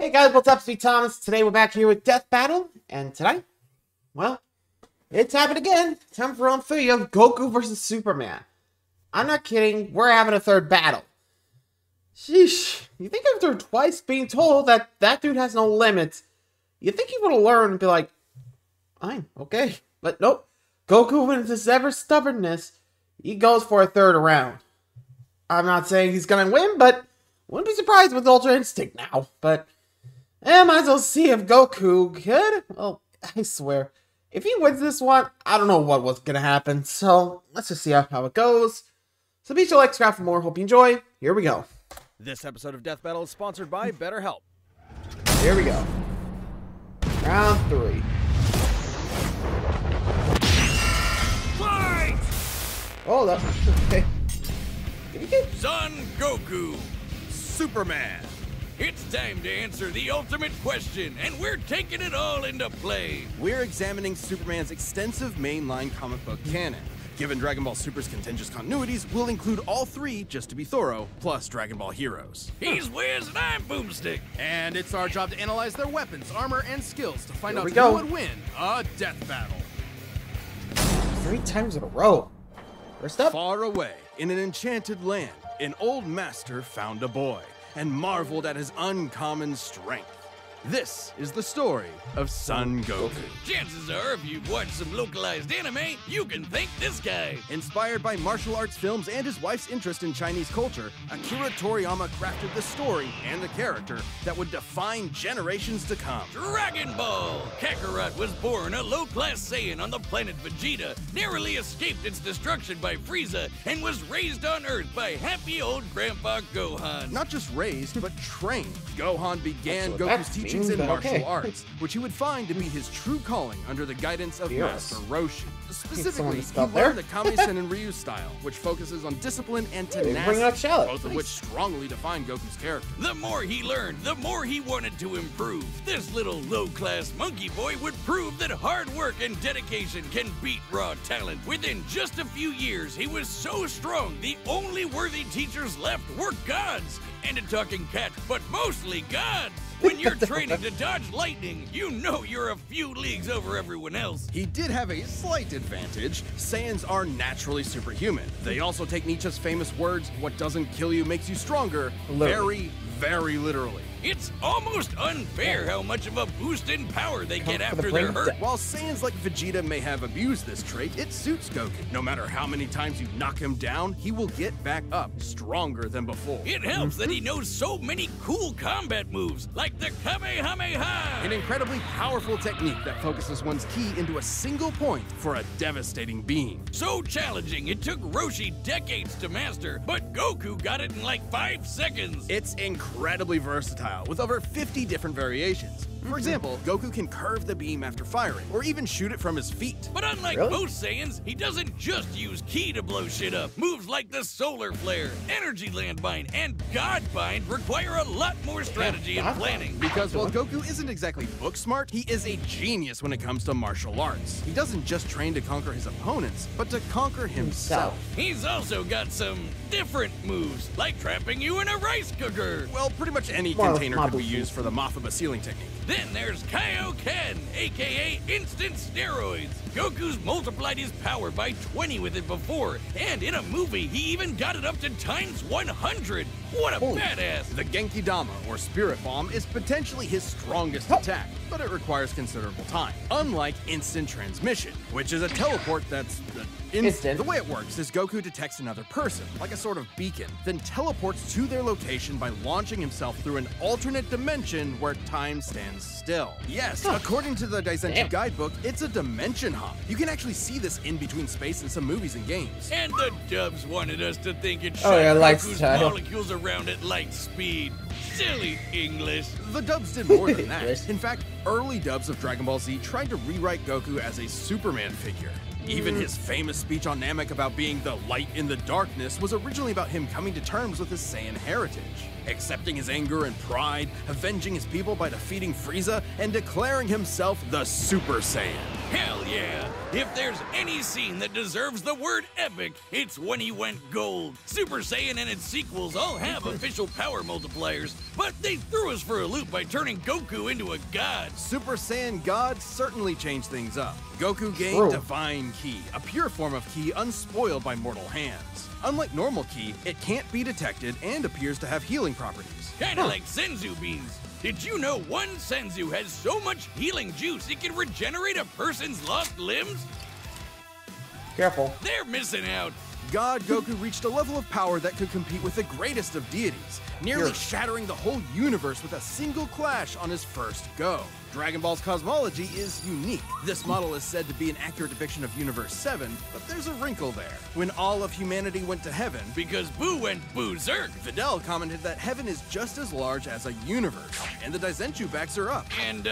Hey guys, what's up? Sweet Thomas. Today we're back here with Death Battle, and tonight, well, it's happened again. Time for round 3 of Goku versus Superman. I'm not kidding, we're having a third battle. Sheesh, you think after twice being told that that dude has no limits, you think he would have learned and be like, fine, okay. But nope, Goku, with his ever stubbornness, he goes for a third round. I'm not saying he's gonna win, but wouldn't be surprised with Ultra Instinct now. But I might as well see if Goku could. Well, I swear, if he wins this one, I don't know what was gonna happen. So let's just see how it goes. So be sure to like, subscribe for more. Hope you enjoy. Here we go. This episode of Death Battle is sponsored by BetterHelp. Here we go. Round 3. Fight! Hold up. Okay. Son Goku, Superman. It's time to answer the ultimate question, and we're taking it all into play. We're examining Superman's extensive mainline comic book canon. Given Dragon Ball Super's contentious continuities, we'll include all 3, just to be thorough, plus Dragon Ball Heroes. He's Wiz and I'm Boomstick. And it's our job to analyze their weapons, armor, and skills to find out we go. who would win a death battle. 3 times in a row. First up. Far away, in an enchanted land, an old master found a boy and marveled at his uncommon strength. This is the story of Son Goku. Chances are, if you've watched some localized anime, you can thank this guy. Inspired by martial arts films and his wife's interest in Chinese culture, Akira Toriyama crafted the story and the character that would define generations to come. Dragon Ball! Kakarot was born a low-class Saiyan on the planet Vegeta, narrowly escaped its destruction by Frieza, and was raised on Earth by happy old Grandpa Gohan. Not just raised, but trained. Gohan began That's what Goku's that teachings means, in but martial okay. arts, which he would find to be his true calling under the guidance of Yes. Master Roshi. Specifically, he misspelled there. learned the Kame-sen and Ryu style, which focuses on discipline and bring tenacity, up Shallot. both of which strongly define Goku's character. The more he learned, the more he wanted to improve. This little low-class monkey boy would prove that hard work and dedication can beat raw talent. Within just a few years, he was so strong, the only worthy teachers left were gods. And a talking cat, but mostly gods. When you're training to dodge lightning, you know you're a few leagues over everyone else. He did have a slight advantage. Saiyans are naturally superhuman. They also take Nietzsche's famous words, "What doesn't kill you makes you stronger," Literally. very literally. It's almost unfair how much of a boost in power they get for the after brain they're hurt. While Saiyans like Vegeta may have abused this trait, it suits Goku. No matter how many times you knock him down, he will get back up, stronger than before. It helps that he knows so many cool combat moves, like the Kamehameha. An incredibly powerful technique that focuses one's ki into a single point for a devastating beam. So challenging, it took Roshi decades to master, but Goku got it in like 5 seconds. It's incredibly versatile, with over 50 different variations. For example, Goku can curve the beam after firing, or even shoot it from his feet. But unlike Really? most Saiyans, he doesn't just use ki to blow shit up. Moves like the Solar Flare, Energy Landbind, and God Bind require a lot more strategy and God planning. Because while Goku isn't exactly book smart, he is a genius when it comes to martial arts. He doesn't just train to conquer his opponents, but to conquer himself. He's also got some different moves, like trapping you in a rice cooker. Well, pretty much any More container could be Mabu. used for the Mothaba sealing technique. Then there's Kaioken, aka Instant Steroids. Goku's multiplied his power by 20 with it before, and in a movie, he even got it up to times 100. What a Holy badass! The Genki Dama, or Spirit Bomb, is potentially his strongest attack, but it requires considerable time. Unlike Instant Transmission, which is a teleport that's Instant. The way it works is Goku detects another person, like a sort of beacon, then teleports to their location by launching himself through an alternate dimension where time stands still. Yes, according to the Daizenshi Damn. guidebook, it's a dimension hop. You can actually see this in between space in some movies and games. And the dubs wanted us to think it Oh, shot yeah, light Goku's style. molecules around at light speed. Silly English. The dubs did more than that. Yes. In fact, early dubs of Dragon Ball Z tried to rewrite Goku as a Superman figure. Even his famous speech on Namek about being the light in the darkness was originally about him coming to terms with his Saiyan heritage, accepting his anger and pride, avenging his people by defeating Frieza, and declaring himself the Super Saiyan. Hell yeah! If there's any scene that deserves the word epic, it's when he went gold. Super Saiyan and its sequels all have official power multipliers, but they threw us for a loop by turning Goku into a god. Super Saiyan God certainly changed things up. Goku gained True. Divine Ki, a pure form of Ki unspoiled by mortal hands. Unlike normal Ki, it can't be detected and appears to have healing properties. Kinda like Senzu beans. Did you know one Senzu has so much healing juice it can regenerate a person's lost limbs? Careful. They're missing out. God Goku reached a level of power that could compete with the greatest of deities, nearly Here. shattering the whole universe with a single clash on his first go. Dragon Ball's cosmology is unique. This model is said to be an accurate depiction of Universe 7, but there's a wrinkle there. When all of humanity went to heaven, Because Boo went berserk. Fidel commented that heaven is just as large as a universe, and the Daizenshuu backs her up. And,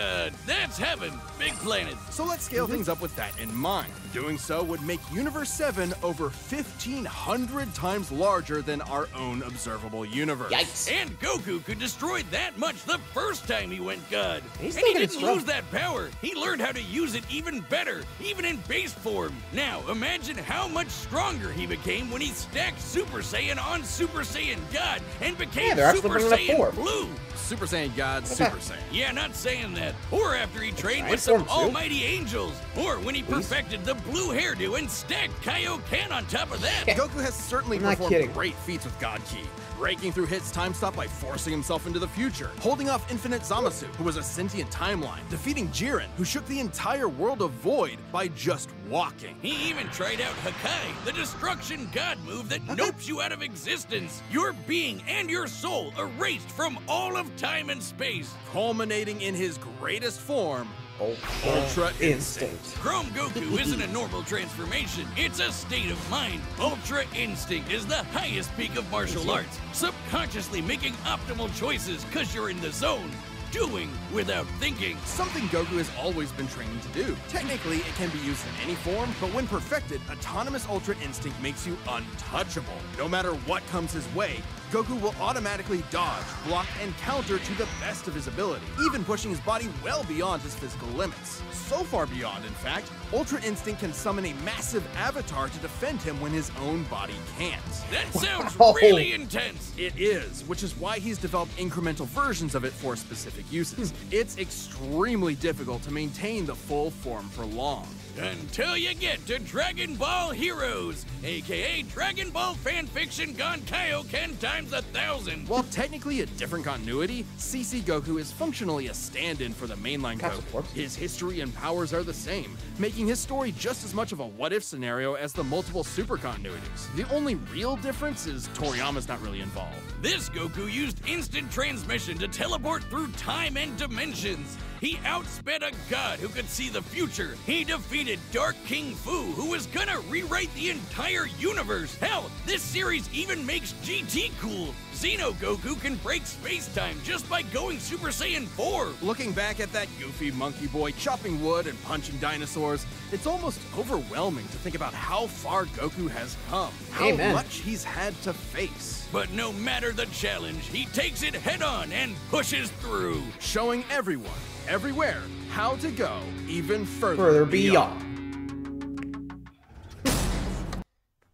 that's heaven. Big planet. So let's scale things up with that in mind. Doing so would make Universe 7 over 1,500 times larger than our own observable universe. Yikes. And Goku could destroy that much the first time he went God. He's And he taking it didn't slow. lose that power. He learned how to use it even better, even in base form. Now, imagine how much stronger he became when he stacked Super Saiyan on Super Saiyan God and became Yeah, they're actually Super bringing up Saiyan form. Blue. Super Saiyan God, Super Saiyan. Yeah, not saying that. Or after he trained with Transform some too. almighty angels. Or when he perfected the blue hairdo and stacked Kaioken on top of that. Goku has certainly I'm not performed kidding. great feats with God Ki, breaking through Hit's time stop by forcing himself into the future, holding off Infinite Zamasu, who was a sentient timeline, defeating Jiren, who shook the entire world of Void by just walking. He even tried out Hakai, the destruction god move that nopes you out of existence. Your being and your soul erased from all of time and space. Culminating in his greatest form, Ultra Instinct. Chrome Goku isn't a normal transformation, it's a state of mind. Ultra Instinct is the highest peak of martial arts, subconsciously making optimal choices because you're in the zone. Doing without thinking. Something Goku has always been trained to do. Technically, it can be used in any form, but when perfected, Autonomous Ultra Instinct makes you untouchable. No matter what comes his way, Goku will automatically dodge, block, and counter to the best of his ability, even pushing his body well beyond his physical limits. So far beyond, in fact, Ultra Instinct can summon a massive avatar to defend him when his own body can't. That sounds Wow. really intense. It is, which is why he's developed incremental versions of it for specific uses. It's extremely difficult to maintain the full form for long. Until you get to Dragon Ball Heroes, aka Dragon Ball fanfiction gone Kaioken times 1,000. While technically a different continuity, CC Goku is functionally a stand-in for the mainline Capsule Goku. Corps. His history and powers are the same, making his story just as much of a what-if scenario as the multiple super continuities. The only real difference is Toriyama's not really involved. This Goku used instant transmission to teleport through time and dimensions. He outsped a god who could see the future. He defeated Dark King Fu, who was gonna rewrite the entire universe. Hell, this series even makes GT cool. Xeno Goku can break space-time just by going Super Saiyan 4. Looking back at that goofy monkey boy chopping wood and punching dinosaurs, it's almost overwhelming to think about how far Goku has come, how Amen. much he's had to face. But no matter the challenge, he takes it head-on and pushes through. Showing everyone, everywhere, how to go even Further beyond.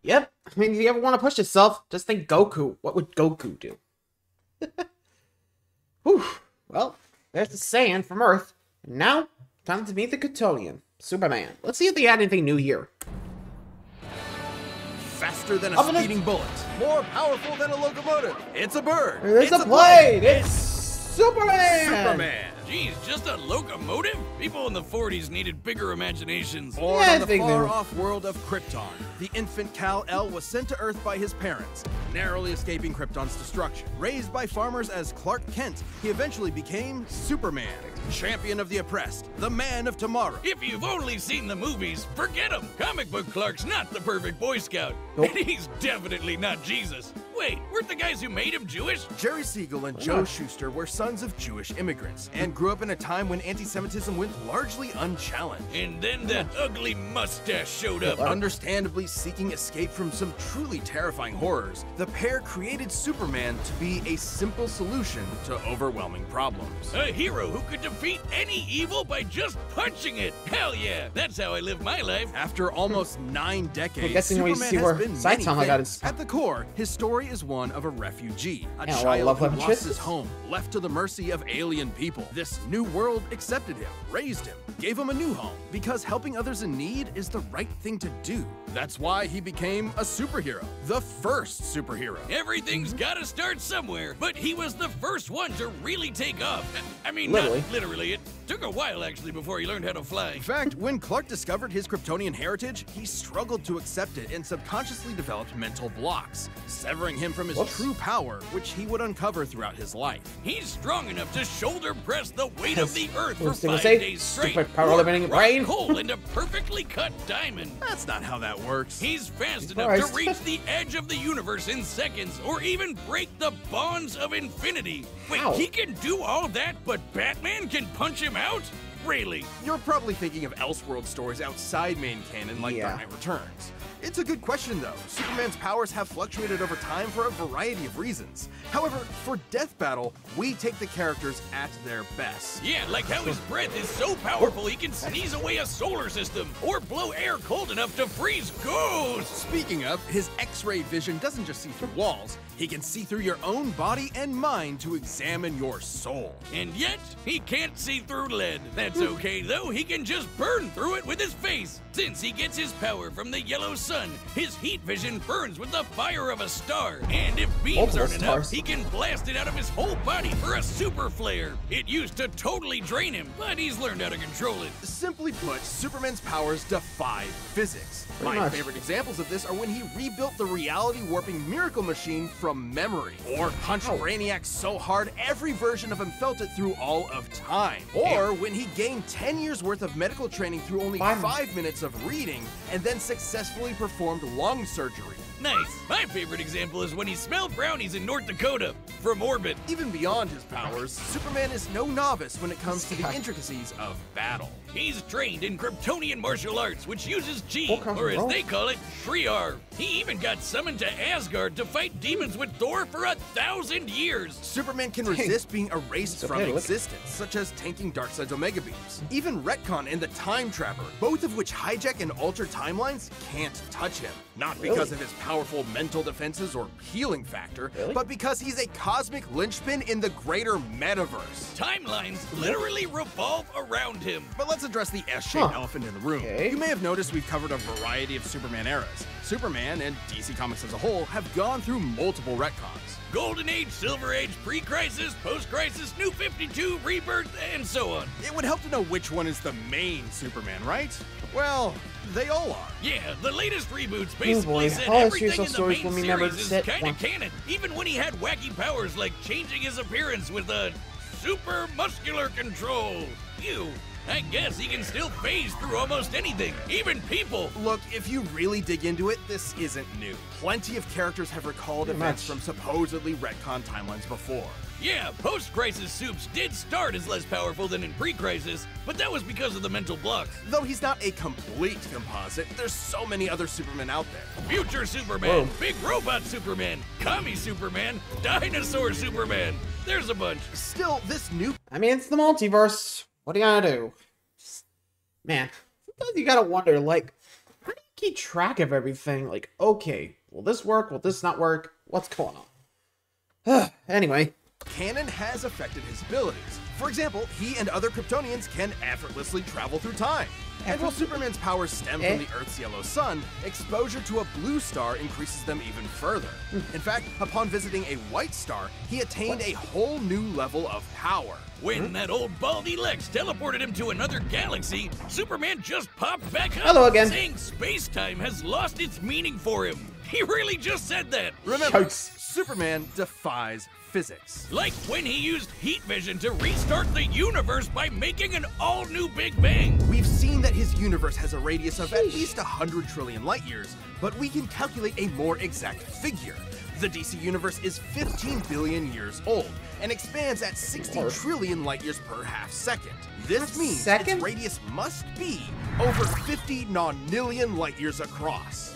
Yep. I mean, if you ever want to push yourself, just think Goku. What would Goku do? Whew. Well, there's the Saiyan from Earth. And now, time to meet the Kryptonian, Superman. Let's see if they add anything new here. Faster than a Up in the- speeding bullet, more powerful than a locomotive. It's a bird. There's it's a plane! It's Superman! Superman. Geez, just a locomotive? People in the 40s needed bigger imaginations. Born Yeah, I on the think they were- far-off world of Krypton, the infant Kal-El was sent to Earth by his parents, narrowly escaping Krypton's destruction. Raised by farmers as Clark Kent, he eventually became Superman, champion of the oppressed, the man of tomorrow. If you've only seen the movies, forget him. Comic book Clark's not the perfect Boy Scout. Nope. And he's definitely not Jesus. Wait, weren't the guys who made him Jewish? Jerry Siegel and Joe Shuster were sons of Jewish immigrants and grew up in a time when anti-Semitism went largely unchallenged. And then that ugly mustache showed up. Understandably seeking escape from some truly terrifying horrors, the pair created Superman to be a simple solution to overwhelming problems. A hero who could defeat any evil by just punching it. Hell yeah, that's how I live my life. After almost 9 decades, guessing we Superman see has where been Saitama many got things. his- At the core, his story is one of a refugee, a Yeah, well, child love who weapon lost twists. his home, left to the mercy of alien people. This new world accepted him, raised him, gave him a new home, because helping others in need is the right thing to do. That's why he became a superhero, the first superhero. Everything's gotta start somewhere, but he was the first one to really take off. I mean, Literally. not literally. It took a while, actually, before he learned how to fly. In fact, when Clark discovered his Kryptonian heritage, he struggled to accept it and subconsciously developed mental blocks, severing him from his true power, which he would uncover throughout his life. He's strong enough to shoulder press the weight of the earth for What's the 5 say? days straight. Stupid power or limiting rock brain. coal into perfectly cut diamond. That's not how that works. He's fast enough Christ. to reach the edge of the universe in seconds, or even break the bonds of infinity. Wait, Ow. he can do all that, but Batman can punch him out? Really? You're probably thinking of Elseworld stories outside main canon like Yeah. Dark Knight Returns. It's a good question though. Superman's powers have fluctuated over time for a variety of reasons. However, for Death Battle, we take the characters at their best. Yeah, like how his breath is so powerful he can sneeze away a solar system, or blow air cold enough to freeze ghosts. Speaking of, his X-ray vision doesn't just see through walls, he can see through your own body and mind to examine your soul. And yet, he can't see through lead. That's okay though, he can just burn through it with his face. Since he gets his power from the yellow sun, his heat vision burns with the fire of a star. And if beams Multiple aren't enough, stars. he can blast it out of his whole body for a super flare. It used to totally drain him, but he's learned how to control it. Simply put, Superman's powers defy physics. Pretty My much. favorite examples of this are when he rebuilt the reality warping miracle machine from memory, or punched Ow. Brainiac so hard every version of him felt it through all of time, or when he gained 10 years worth of medical training through only 5 minutes of reading and then successfully performed lung surgery. Nice. My favorite example is when he smelled brownies in North Dakota from orbit. Even beyond his powers, Superman is no novice when it comes to the intricacies of battle. He's trained in Kryptonian martial arts, which uses chi, Full comes or as from they call it, Shriar. He even got summoned to Asgard to fight demons with Thor for 1,000 years. Superman can resist being erased It's from okay, look. existence, such as tanking Darkseid's Omega Beams. Even Retcon and the Time Trapper, both of which hijack and alter timelines, can't touch him. Not because of his powerful mental defenses or healing factor, but because he's a cosmic linchpin in the greater metaverse. Timelines literally revolve around him. But let's address the S-shaped Huh. elephant in the room. Okay. You may have noticed we've covered a variety of Superman eras. Superman, and DC Comics as a whole, have gone through multiple retcons. Golden Age, Silver Age, pre-crisis, post-crisis, New 52, Rebirth, and so on. It would help to know which one is the main Superman, right? Well, they all are. Yeah, the latest reboots basically boy, said all everything history in the stories main will be never series is set kinda one. canon, even when he had wacky powers like changing his appearance with a super muscular control. Ew. I guess he can still phase through almost anything, even people. Look, if you really dig into it, this isn't new. Plenty of characters have recalled Pretty events much. from supposedly retcon timelines before. Yeah, post-crisis Supes did start as less powerful than in pre-crisis, but that was because of the mental blocks. Though he's not a complete composite, there's so many other Supermen out there. Future Superman, Whoa. Big Robot Superman, Commie Superman, Dinosaur Superman. There's a bunch. Still, this new I mean, it's the multiverse. What are you gonna do? Man, sometimes you gotta wonder, like, how do you keep track of everything? Like, okay, will this work? Will this not work? What's going on? Anyway. canon has affected his abilities. For example, he and other Kryptonians can effortlessly travel through time. And while Superman's powers stem from the Earth's yellow sun, exposure to a blue star increases them even further. In fact, upon visiting a white star, he attained a whole new level of power. When that old baldy Lex teleported him to another galaxy, Superman just popped back up, Hello again. saying space-time has lost its meaning for him. He really just said that. Remember, Yikes. Superman defies physics. Like when he used heat vision to restart the universe by making an all-new Big Bang. We've seen that his universe has a radius of at least 100 trillion light years, but we can calculate a more exact figure. The DC universe is 15 billion years old and expands at 60 trillion light years per half second. This means its radius must be over 50 nonillion light years across.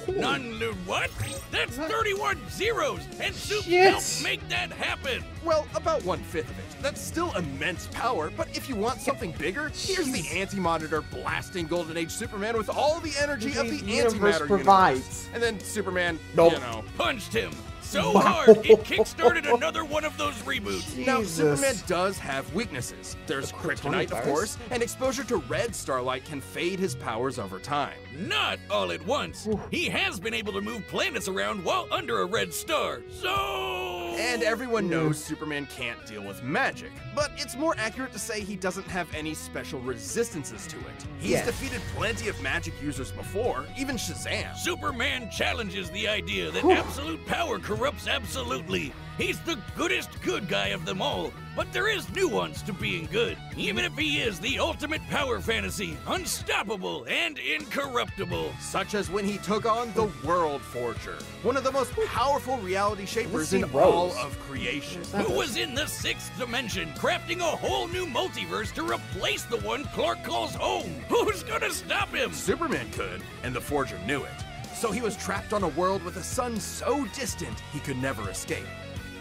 What? That's 31 zeros, and Soup helped make that happen. Well, about 1/5 of it. That's still immense power, but if you want something bigger, here's the Anti-Monitor blasting Golden Age Superman with all the energy of the antimatter universe. And then Superman, you know, punched him so hard it kickstarted another one of those reboots. Now, Superman does have weaknesses. There's kryptonite, of course, and exposure to red starlight can fade his powers over time. Not all at once. He has been able to move planets around while under a red star, so... And everyone knows Superman can't deal with magic, but it's more accurate to say he doesn't have any special resistances to it. He's defeated plenty of magic users before, even Shazam. Superman challenges the idea that absolute power corrupts absolutely. He's the goodest good guy of them all, but there is nuance to being good, even if he is the ultimate power fantasy, unstoppable and incorruptible. Such as when he took on the World Forger, one of the most powerful reality shapers in all of creation. Who was in the 6th dimension, crafting a whole new multiverse to replace the one Clark calls home. Who's gonna stop him? Superman could, and the Forger knew it. So he was trapped on a world with a sun so distant he could never escape.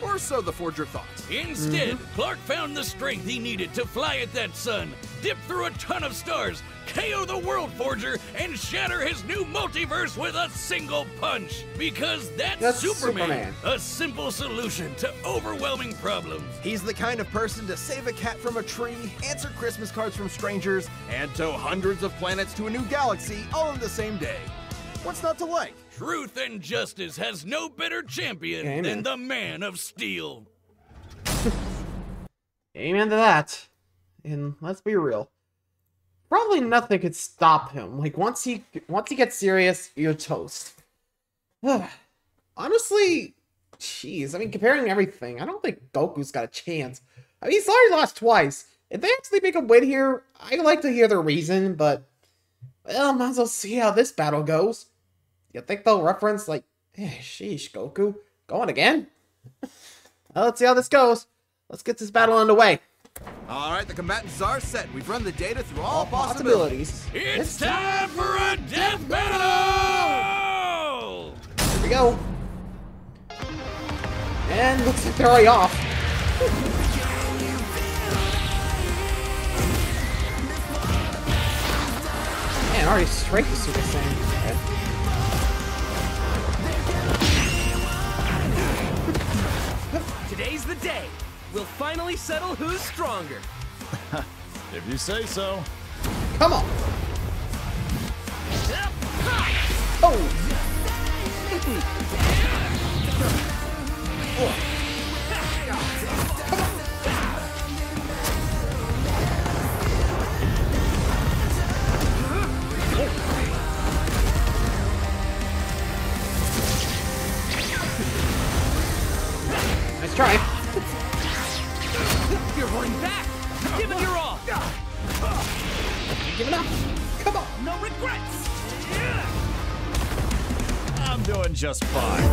Or so the Forger thought. Instead, Clark found the strength he needed to fly at that sun, dip through a ton of stars, KO the World Forger, and shatter his new multiverse with a single punch. Because that's Superman. A simple solution to overwhelming problems. He's the kind of person to save a cat from a tree, answer Christmas cards from strangers, and tow hundreds of planets to a new galaxy all in the same day. What's not to like? Truth and justice has no better champion than the Man of Steel. Amen to that. And let's be real. Probably nothing could stop him. Like once he gets serious, you're toast. Honestly, jeez, I mean comparing everything, I don't think Goku's got a chance. I mean he's already lost twice. If they actually make a win here, I'd like to hear the reason, but well, might as well see how this battle goes. You think they'll reference, like, sheesh, Goku, going again? Well, let's see how this goes. Let's get this battle underway. All right, the combatants are set. We've run the data through all possibilities. It's time for a death battle! Here we go. And looks like they're already off. Man, already straight to Super Saiyan. Okay. Today's the day. We'll finally settle who's stronger. If you say so. Come on. Oh. Nice try. You're holding back. Give it your all. Give it up. Come on. No regrets. I'm doing just fine.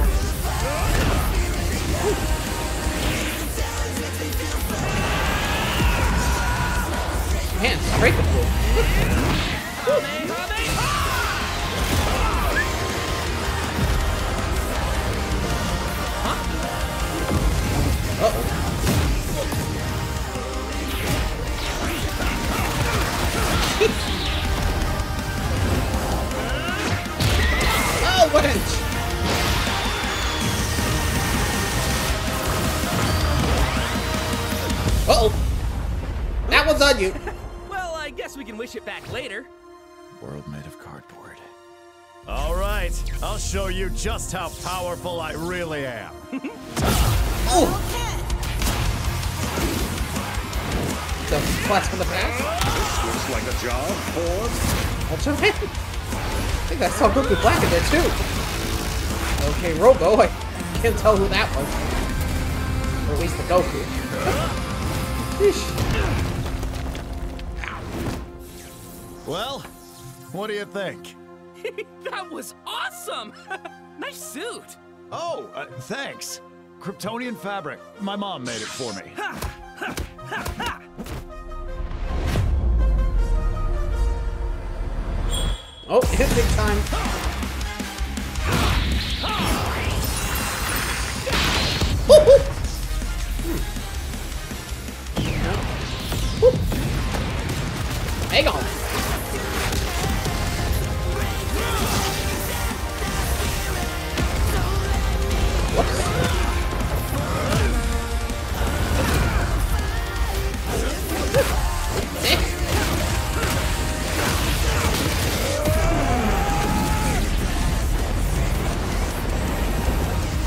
Man, straight to blue. Uh-oh. Oh, what inch? Uh-oh. That one's on you. Well, I guess we can wish it back later. World made of cardboard. All right, I'll show you just how powerful I really am. Oh! The blast from the past. Looks like a job for Ultraman? I think I saw Goku Black in there too. Okay, Robo, I can't tell who that was. Or at least the Goku. Well, what do you think? That was awesome. Nice suit. Oh, thanks. Kryptonian fabric. My mom made it for me. Oh, hit big time. Hang on.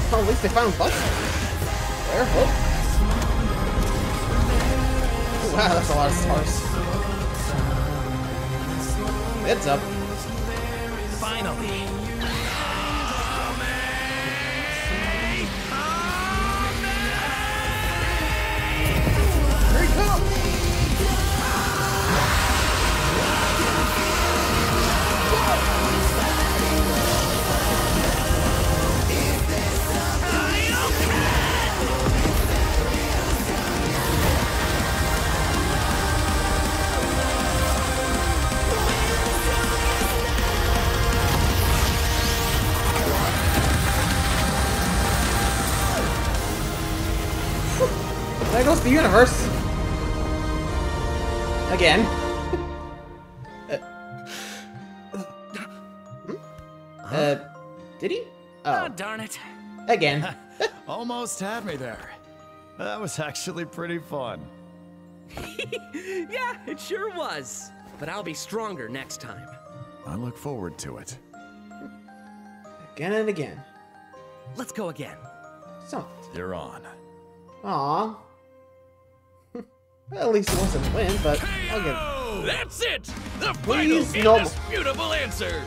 Oh, at least they found Buster. There, oh. Wow, that's a lot of stars. It's up. Finally. Here he comes. There goes the universe. Again. Did he? Oh, darn it. Again. Almost had me there. That was actually pretty fun. Yeah, it sure was. But I'll be stronger next time. I look forward to it. Again and again. Let's go again. So, You're on. aw. Well, at least he wants to win, but I'll get it. That's it! The Please, final no. indisputable answer!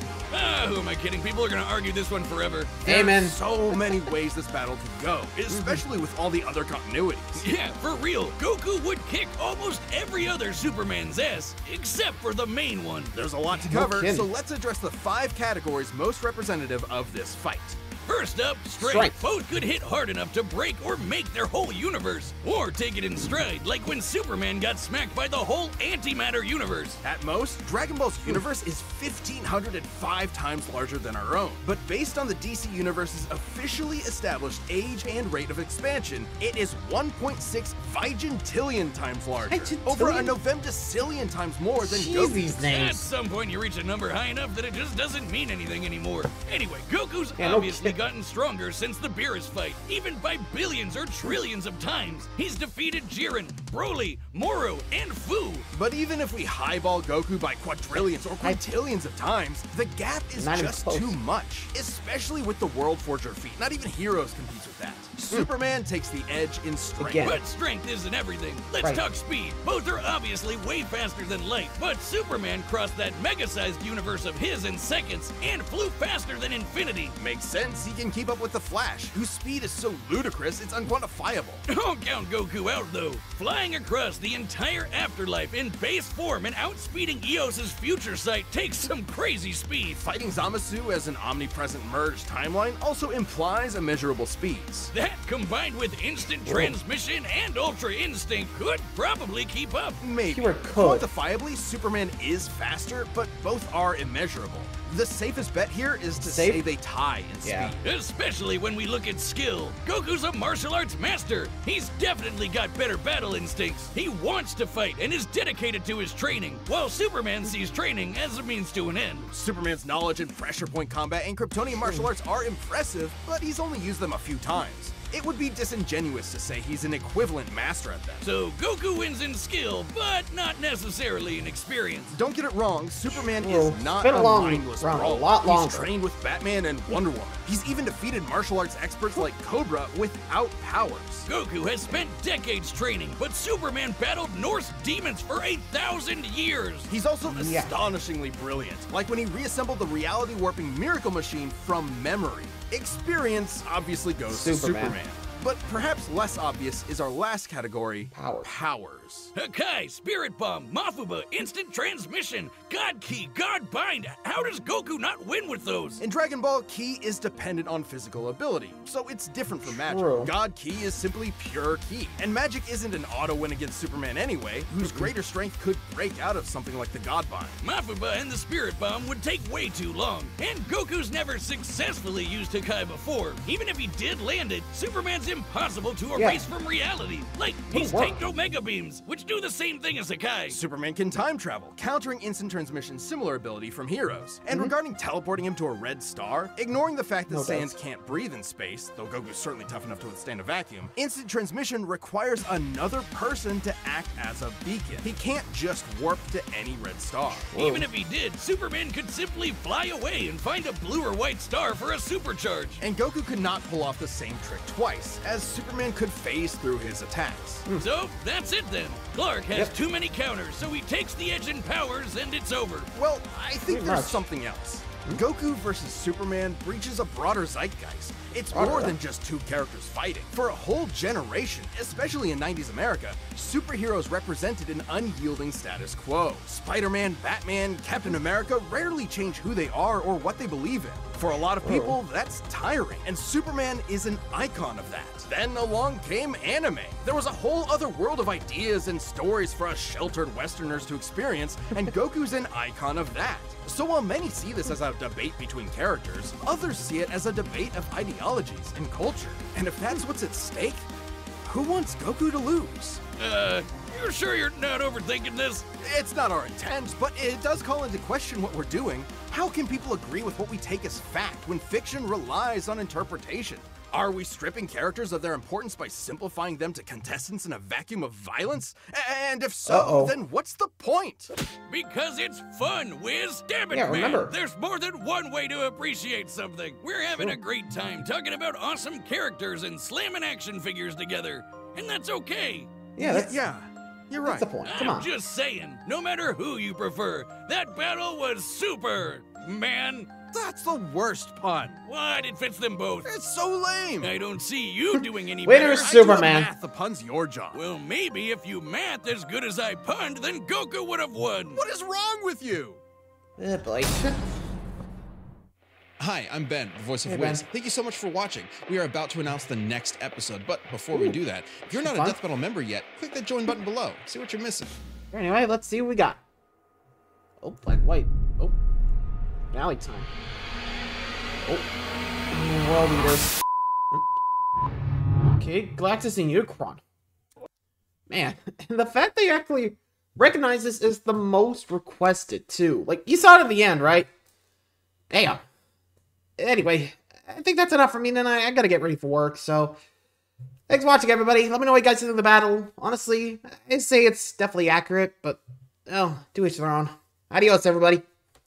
Who am I kidding? People are gonna argue this one forever. Amen. There's so many ways this battle could go, especially with all the other continuities. Yeah, for real. Goku would kick almost every other Superman's ass, except for the main one. There's a lot to No cover, kidding. so let's address the 5 categories most representative of this fight. First up, strength. Both could hit hard enough to break or make their whole universe, or take it in stride, like when Superman got smacked by the whole antimatter universe. At most, Dragon Ball's universe is 1,505 times larger than our own. But based on the DC Universe's officially established age and rate of expansion, it is 1.6 vigintillion times larger. Over a novemdecillion times more than Jeez, Goku. these At names. some point, you reach a number high enough that it just doesn't mean anything anymore. Anyway, Goku's Yeah, no obviously kidding. gotten stronger since the Beerus fight, even by billions or trillions of times. He's defeated Jiren, Broly, Moro, and Fu. But even if we highball Goku by quadrillions or quintillions of times, the gap is Not even just close. too much, especially with the World Forger feat. Not even Heroes competes with that. Superman takes the edge in strength. Again. But strength isn't everything. Let's Right. talk speed. Both are obviously way faster than light, but Superman crossed that mega-sized universe of his in seconds and flew faster than infinity. Makes sense, he can keep up with the Flash, whose speed is so ludicrous it's unquantifiable. Don't count Goku out, though. Flying across the entire afterlife in base form and outspeeding Eos's future sight takes some crazy speed. Fighting Zamasu as an omnipresent merged timeline also implies immeasurable speeds. That, combined with instant transmission and Ultra Instinct, could probably keep up. Maybe. Keyword could. Quantifiably, Superman is faster, but both are immeasurable. The safest bet here is to Safe? say they tie in Yeah. speed. Especially when we look at skill. Goku's a martial arts master. He's definitely got better battle instincts. He wants to fight and is dedicated to his training, while Superman sees training as a means to an end. Superman's knowledge in pressure point combat and Kryptonian martial arts are impressive, but he's only used them a few times. It would be disingenuous to say he's an equivalent master at them. So Goku wins in skill, but not necessarily in experience. Don't get it wrong, Superman Whoa, is not been a long mindless run, a brawler. lot longer. He's trained with Batman and Wonder Woman. He's even defeated martial arts experts like Cobra without powers. Goku has spent decades training, but Superman battled Norse demons for 1,000 years. He's also Yeah. astonishingly brilliant, like when he reassembled the reality warping miracle machine from memory. Experience obviously goes to Superman. Superman. But perhaps less obvious is our last category, powers. Hakai, Spirit Bomb, Mafuba, Instant Transmission, God Key, God Bind. How does Goku not win with those? In Dragon Ball, Ki is dependent on physical ability, so it's different from magic. True. God Ki is simply pure Ki, and magic isn't an auto win against Superman anyway, whose greater strength could break out of something like the God Bind. Mafuba and the Spirit Bomb would take way too long, and Goku's never successfully used Hakai before. Even if he did land it, Superman's impossible to erase from reality. Like, he's tanked Omega Beams, which do the same thing as Hakai. Superman can time travel, countering Instant Transmission's similar ability from Heroes. And regarding teleporting him to a red star, ignoring the fact that Saiyans can't breathe in space, though Goku's certainly tough enough to withstand a vacuum, Instant Transmission requires another person to act as a beacon. He can't just warp to any red star. Even if he did, Superman could simply fly away and find a blue or white star for a supercharge. And Goku could not pull off the same trick twice, as Superman could phase through his attacks. So, that's it then. Clark has too many counters, so he takes the edge in powers and it's over. Well, I think there's something else. Goku versus Superman breaches a broader zeitgeist. It's more than just two characters fighting. For a whole generation, especially in 90s America, superheroes represented an unyielding status quo. Spider-Man, Batman, Captain America rarely change who they are or what they believe in. For a lot of people, that's tiring, and Superman is an icon of that. Then along came anime. There was a whole other world of ideas and stories for us sheltered Westerners to experience, and Goku's an icon of that. So while many see this as a debate between characters, others see it as a debate of ideologies and culture. And if that's what's at stake, who wants Goku to lose? You're sure you're not overthinking this? It's not our intent, but it does call into question what we're doing. How can people agree with what we take as fact when fiction relies on interpretation? Are we stripping characters of their importance by simplifying them to contestants in a vacuum of violence? And if so, then what's the point? Because it's fun, Wiz. Damn it, man. Remember. There's more than one way to appreciate something. We're having a great time talking about awesome characters and slamming action figures together. And that's okay. Yeah, You're right. that's the point. Come on. I'm just saying, no matter who you prefer, that battle was super, man. That's the worst pun. What? It fits them both. It's so lame. I don't see you doing any Winner better. Superman. Math, the pun's your job. Well, maybe if you math as good as I punned, then Goku would have won. What is wrong with you? Boy. Hi, I'm Ben, the voice of Hey, Wiz. Ben. Thank you so much for watching. We are about to announce the next episode, but before we do that, if you're not a fun. Death Battle member yet, click that join button below. See what you're missing. Anyway, let's see what we got. Oh, black, white. Oh. Rally time. Oh. World leaders. Okay, Galactus and Unicron. Man, and the fact they actually recognize this as the most requested, too. Like, you saw it at the end, right? Damn. Anyway, I think that's enough for me tonight. I gotta get ready for work, so... Thanks for watching, everybody. Let me know what you guys think of the battle. Honestly, I say it's definitely accurate, but... Oh, to each their own. Adios, everybody.